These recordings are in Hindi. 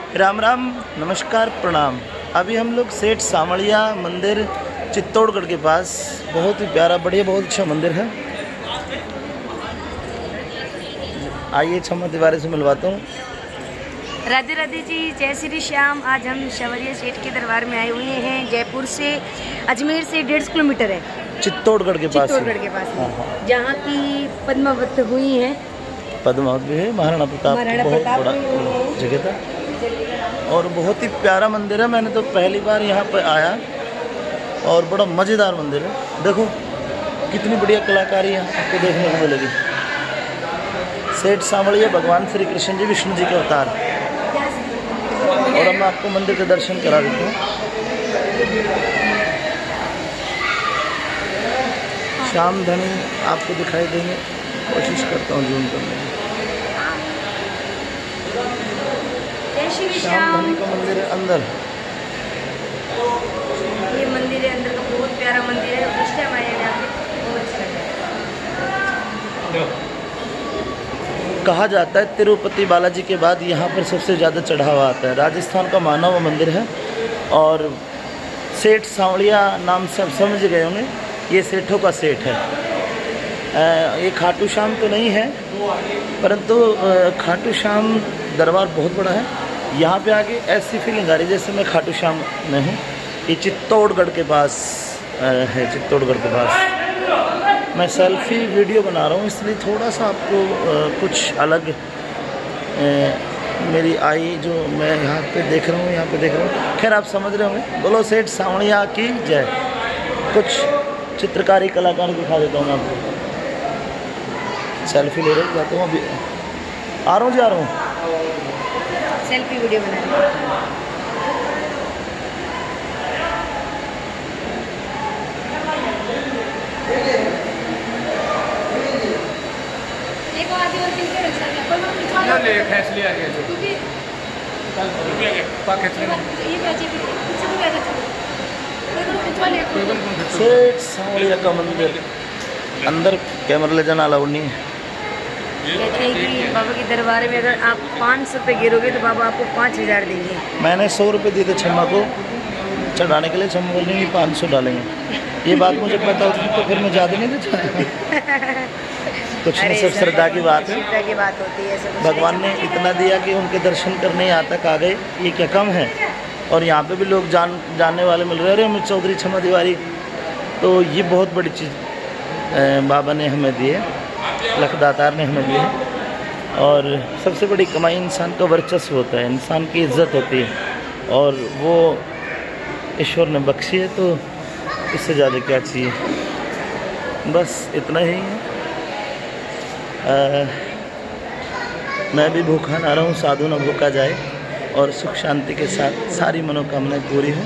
राम राम, नमस्कार, प्रणाम। अभी हम लोग सेठ सामड़िया मंदिर चित्तौड़गढ़ के पास, बहुत ही प्यारा, बढ़िया, बहुत अच्छा मंदिर है। आइए क्षमा तिवारी से मिलवाता हूँ। राधे राधे जी, जय श्री श्याम। आज हम शवरिया सेठ के दरबार में आए हुए हैं। जयपुर से, अजमेर से 150 किलोमीटर है। चित्तौड़गढ़ के पास, हाँ। जहाँ की पद्मावत हुई है, पद्मावत भी है, महाराणा प्रताप बहुत बड़ा जगह था और बहुत ही प्यारा मंदिर है। मैंने तो पहली बार यहाँ पर आया और बड़ा मज़ेदार मंदिर है। देखो कितनी बढ़िया कलाकारी यहाँ आपको देखने को मिलेगी। सेठ सामड़िया भगवान श्री कृष्ण जी, विष्णु जी के अवतार। और हम आपको मंदिर के दर्शन करा देते हैं। श्याम धनी आपको दिखाई देंगे, कोशिश करता हूँ जूम करने की। श्याम धनी का मंदिर है अंदर। ये मंदिर है अंदर का, बहुत प्यारा मंदिर है। उस टाइम आए हैं यहाँ पे, बहुत अच्छा लगा। कहा जाता है तिरुपति बालाजी के बाद यहाँ पर सबसे ज़्यादा चढ़ावा आता है। राजस्थान का माना हुआ मंदिर है और सेठ सावड़िया नाम से आप समझ गए होंगे, ये सेठों का सेठ है। ये खाटू श्याम तो नहीं है, परंतु खाटू श्याम दरबार बहुत बड़ा है। यहाँ पे आके ऐसी फीलिंग आ रही जैसे मैं खाटू श्याम में हूँ। ये चित्तौड़गढ़ के पास है, चित्तौड़गढ़ के पास। मैं सेल्फी वीडियो बना रहा हूँ, इसलिए थोड़ा सा आपको कुछ अलग मेरी आई जो मैं यहाँ पे देख रहा हूँ, यहाँ पे देख रहा हूँ। खैर आप समझ रहे होंगे। बोलो सेठ सावड़िया की जय। कुछ चित्रकारी कलाकार दिखा देता हूँ मैं आपको। सेल्फी ले रहे जाता हूँ, अभी आ रहा हूँ, जा रहा हूँ। सेल्फी वीडियो बना रहे हैं। फैसले आ गए सेठ सावड़िया का मंदिर अंदर कैमरा ले जाना अलाउड नहीं है। कहते हैं कि बाबा के दरबार में अगर आप 500 रुपये गिरोगे तो बाबा आपको 5000 देंगे। मैंने 100 रुपये दिए थे छम्मा को चढ़ाने के लिए। छम्मा बोल रही 500 डालेंगे। ये बात मुझे पता होती तो फिर मैं ज़्यादा नहीं देता। कुछ नहीं, सब श्रद्धा की बात है। श्रद्धा की बात होती है। भगवान ने इतना दिया कि उनके दर्शन करने यहाँ तक आ गए, ये क्या कम है। और यहाँ पे भी लोग जानने वाले मिल रहे हैं। अरे अमित चौधरी, क्षमा तिवारी, तो ये बहुत बड़ी चीज़ बाबा ने हमें दी है, लखदातार ने हमें दी है। और सबसे बड़ी कमाई इंसान का वर्चस्व होता है, इंसान की इज्जत होती है और वो ईश्वर ने बख्शी है, तो इससे ज़्यादा क्या चाहिए। बस इतना ही है। मैं भी भूखा ना रहूं, साधु न भूखा जाए, और सुख शांति के साथ सारी मनोकामनाएं पूरी हों।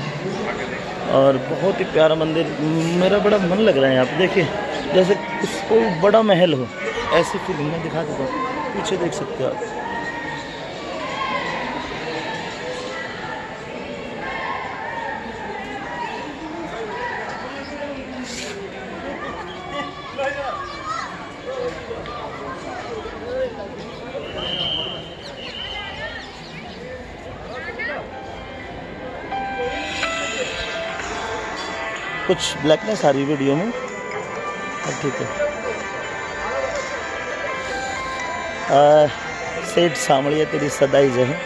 और बहुत ही प्यारा मंदिर, मेरा बड़ा मन लग रहा है यहाँ पे। देखिए जैसे कोई बड़ा महल हो, ऐसी फीलिंग मैं दिखा देता हूँ। पीछे देख सकते हो आप। कुछ ब्लैकनेस आ रही वीडियो में, ठीक है। सेठ सावड़िया तेरी सदाई जय है।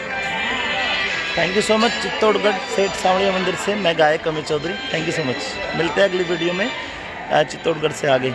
Thank you so much. Chittorgarh Seth सावड़िया मंदिर से मैं गायक Amit Chaudhary. Thank you so much. मिलते हैं अगली वीडियो में चित्तौड़गढ़ से आगे।